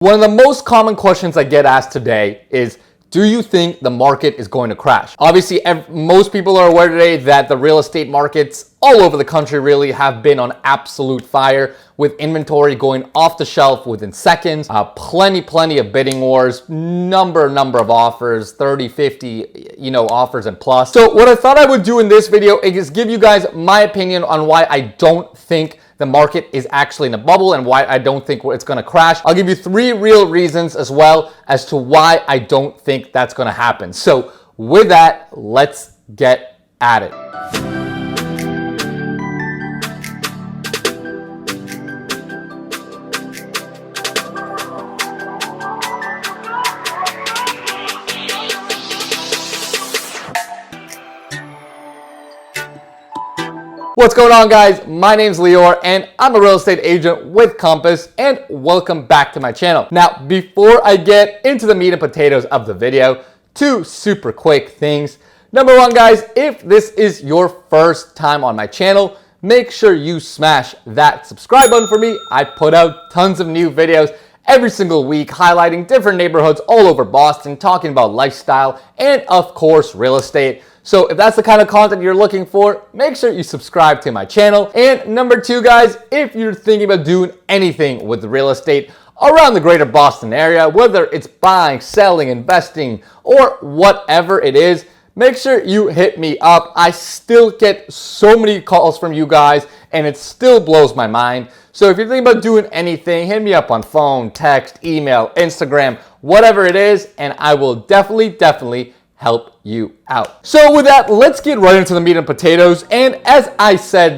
One of the most common questions I get asked today is, do you think the market is going to crash? Obviously, most people are aware today that the real estate markets all over the country really have been on absolute fire, with inventory going off the shelf within seconds, plenty of bidding wars, number of offers, 30, 50, offers and plus. So what I thought I would do in this video is give you guys my opinion on why I don't think the market is actually in a bubble and why I don't think it's going to crash. I'll give you 3 real reasons as well as to why I don't think that's going to happen. So with that, let's get at it. What's going on, guys? My name's Lior and I'm a real estate agent with Compass, and welcome back to my channel. Now, before I get into the meat and potatoes of the video, 2 super quick things. Number 1, guys, if this is your first time on my channel, make sure you smash that subscribe button for me. I put out tons of new videos every single week highlighting different neighborhoods all over Boston, talking about lifestyle and, of course, real estate. So if that's the kind of content you're looking for, make sure you subscribe to my channel. And number 2, guys, if you're thinking about doing anything with real estate around the greater Boston area, whether it's buying, selling, investing, or whatever it is, make sure you hit me up. I still get so many calls from you guys and it still blows my mind. So if you're thinking about doing anything, hit me up on phone, text, email, Instagram, whatever it is, and I will definitely help you out. So with that, let's get right into the meat and potatoes. And as I said,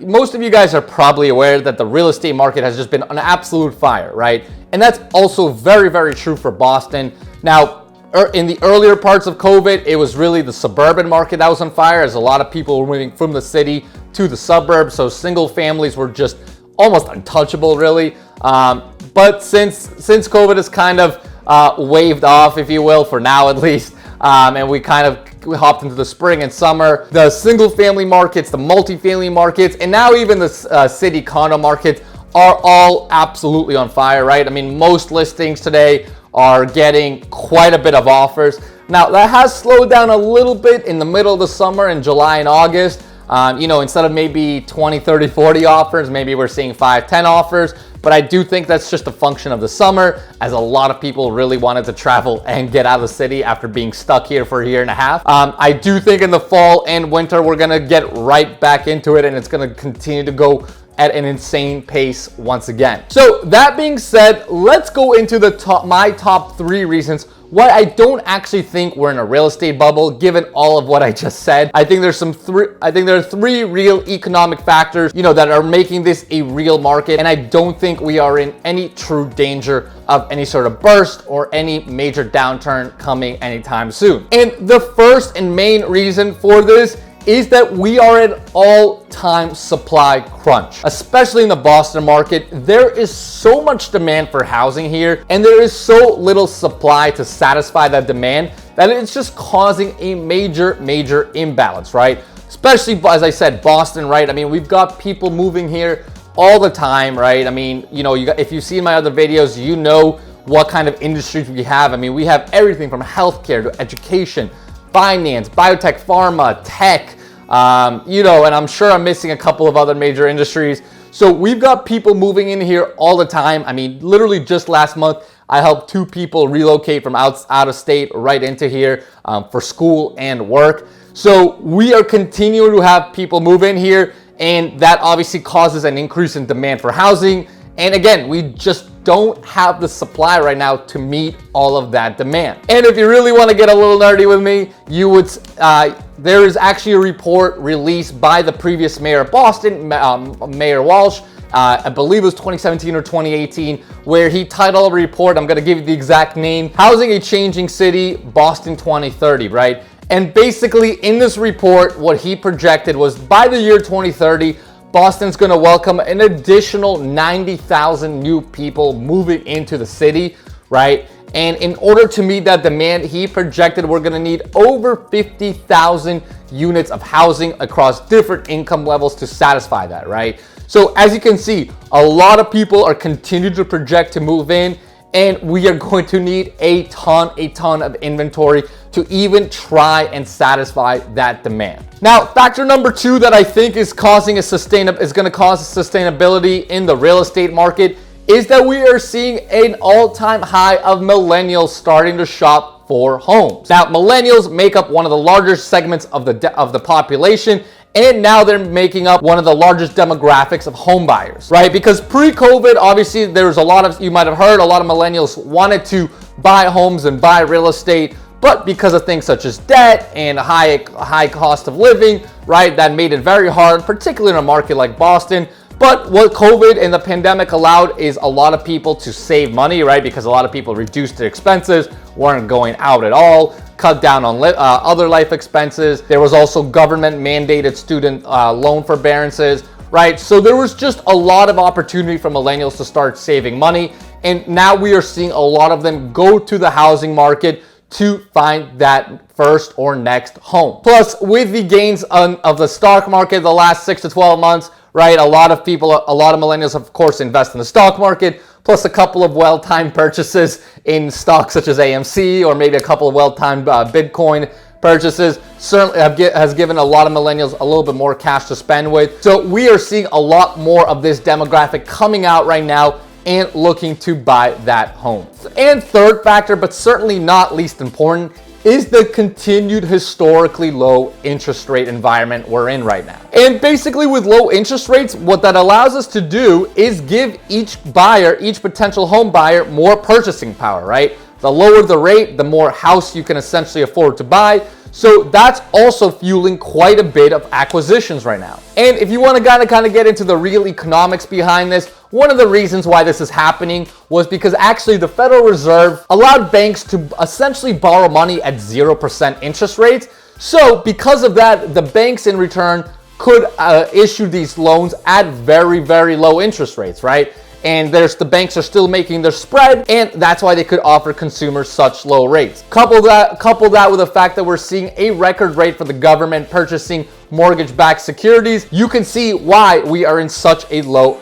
most of you guys are probably aware that the real estate market has just been on absolute fire, right? And that's also very true for Boston. Now, in the earlier parts of COVID, it was really the suburban market that was on fire, as a lot of people were moving from the city to the suburbs. So single families were just almost untouchable, really. But since COVID has kind of waved off, if you will, for now at least, and we hopped into the spring and summer, the single family markets, the multifamily markets, and now even the city condo markets are all absolutely on fire, right? I mean, most listings today are getting quite a bit of offers. Now, that has slowed down a little bit in the middle of the summer in July and August. Instead of maybe 20, 30, 40 offers, maybe we're seeing 5, 10 offers. But I do think that's just a function of the summer, as a lot of people really wanted to travel and get out of the city after being stuck here for a year and a half. I do think in the fall and winter, we're gonna get right back into it, and it's gonna continue to go at an insane pace once again. So that being said, let's go into my top 3 reasons why I don't actually think we're in a real estate bubble, given all of what I just said. I think there are 3 real economic factors, that are making this a real market, and I don't think we are in any true danger of any sort of burst or any major downturn coming anytime soon. And the first and main reason for this is that we are at an all-time supply crunch. Especially in the Boston market, there is so much demand for housing here, and there is so little supply to satisfy that demand that it's just causing a major imbalance, right? Especially, as I said, Boston, right? I mean, we've got people moving here all the time, right? I mean, if you've seen my other videos, you know what kind of industries we have. I mean, we have everything from healthcare to education, finance, biotech, pharma, tech, and I'm sure I'm missing a couple of other major industries. So we've got people moving in here all the time. I mean, literally just last month, I helped 2 people relocate from out of state right into here for school and work. So we are continuing to have people move in here, and that obviously causes an increase in demand for housing. And again, we just don't have the supply right now to meet all of that demand. And if you really want to get a little nerdy with me, there is actually a report released by the previous mayor of Boston, Mayor Walsh, I believe it was 2017 or 2018, where he titled a report, I'm going to give you the exact name, Housing a Changing City, Boston 2030, right? And basically in this report, what he projected was by the year 2030, Boston's going to welcome an additional 90,000 new people moving into the city, right? And in order to meet that demand, he projected we're going to need over 50,000 units of housing across different income levels to satisfy that, right? So as you can see, a lot of people are continuing to project to move in, and we are going to need a ton of inventory to even try and satisfy that demand. Now, factor number 2 that I think is going to cause sustainability in the real estate market is that we are seeing an all-time high of millennials starting to shop for homes. Now, millennials make up one of the largest segments of the population, and now they're making up one of the largest demographics of home buyers, right? Because pre-COVID, obviously, there's a lot of, you might have heard, a lot of millennials wanted to buy homes and buy real estate, but because of things such as debt and high cost of living, right, that made it very hard, particularly in a market like Boston. But what COVID and the pandemic allowed is a lot of people to save money, right? Because a lot of people reduced their expenses, weren't going out at all, cut down on other life expenses. There was also government mandated student loan forbearances, right? So there was just a lot of opportunity for millennials to start saving money. And now we are seeing a lot of them go to the housing market to find that first or next home. Plus, with the gains of the stock market the last 6 to 12 months, right? A lot of millennials, of course, invest in the stock market, plus a couple of well-timed purchases in stocks such as AMC, or maybe a couple of well-timed Bitcoin purchases certainly has given a lot of millennials a little bit more cash to spend with. So we are seeing a lot more of this demographic coming out right now and looking to buy that home. And third factor, but certainly not least important, is the continued historically low interest rate environment we're in right now. And basically with low interest rates, what that allows us to do is give each potential home buyer more purchasing power, right? The lower the rate, the more house you can essentially afford to buy. So that's also fueling quite a bit of acquisitions right now. And if you want to kind of get into the real economics behind this, one of the reasons why this is happening was because actually the Federal Reserve allowed banks to essentially borrow money at 0% interest rates. So because of that, the banks in return could issue these loans at very, very low interest rates, right? And the banks are still making their spread, and that's why they could offer consumers such low rates. Couple that with the fact that we're seeing a record rate for the government purchasing mortgage-backed securities, you can see why we are in such a low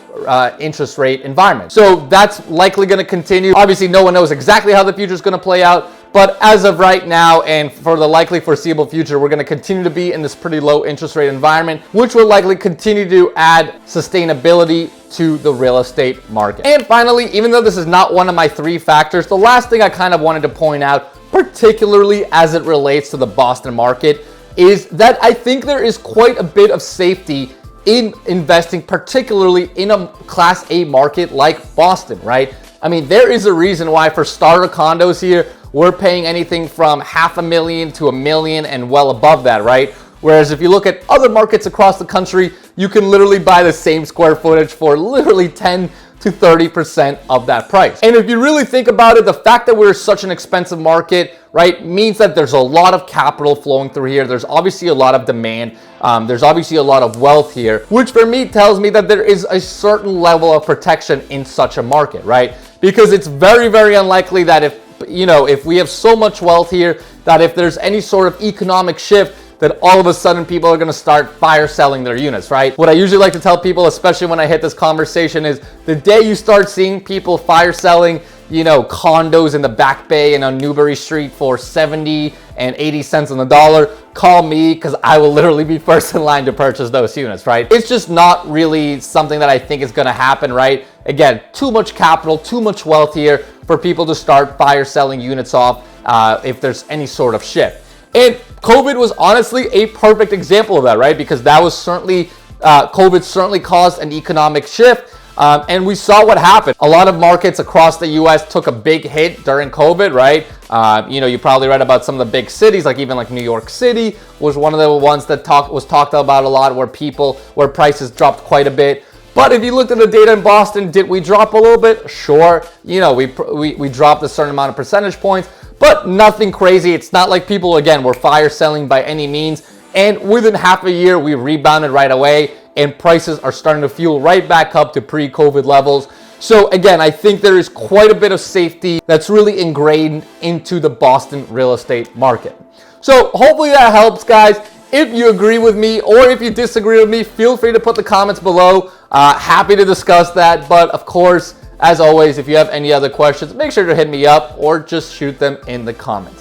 interest rate environment. So that's likely going to continue. Obviously, no one knows exactly how the future is going to play out, but as of right now and for the likely foreseeable future, we're going to continue to be in this pretty low interest rate environment, which will likely continue to add sustainability to the real estate market. And finally, even though this is not one of my 3 factors, the last thing I kind of wanted to point out, particularly as it relates to the Boston market, is that I think there is quite a bit of safety in investing, particularly in a Class A market like Boston, right? I mean, there is a reason why for starter condos here, we're paying anything from $500,000 to $1 million and well above that, right? Whereas if you look at other markets across the country, you can literally buy the same square footage for literally 10 to 30% of that price. And if you really think about it, the fact that we're such an expensive market, right, means that there's a lot of capital flowing through here. There's obviously a lot of demand. There's obviously a lot of wealth here, which for me tells me that there is a certain level of protection in such a market, right? Because it's very, very unlikely that if we have so much wealth here, that if there's any sort of economic shift, that all of a sudden people are going to start fire selling their units, right? What I usually like to tell people, especially when I hit this conversation, is the day you start seeing people fire selling, condos in the Back Bay and on Newbury Street for 70 and 80 cents on the dollar, call me, because I will literally be first in line to purchase those units, right? It's just not really something that I think is going to happen, right? Again, too much capital, too much wealth here for people to start fire selling units off if there's any sort of shift. And COVID was honestly a perfect example of that, right? Because that was certainly, COVID certainly caused an economic shift. And we saw what happened. A lot of markets across the US took a big hit during COVID, right? You probably read about some of the big cities, like New York City was one of the ones that was talked about a lot, where prices dropped quite a bit. But if you looked at the data in Boston, did we drop a little bit? Sure. We dropped a certain amount of percentage points, but nothing crazy. It's not like people, again, were fire selling by any means. And within half a year, we rebounded right away, and prices are starting to fuel right back up to pre-COVID levels. So again, I think there is quite a bit of safety that's really ingrained into the Boston real estate market. So hopefully that helps, guys. If you agree with me or if you disagree with me, feel free to put the comments below. Happy to discuss that. But of course, As always, if you have any other questions, make sure to hit me up or just shoot them in the comments.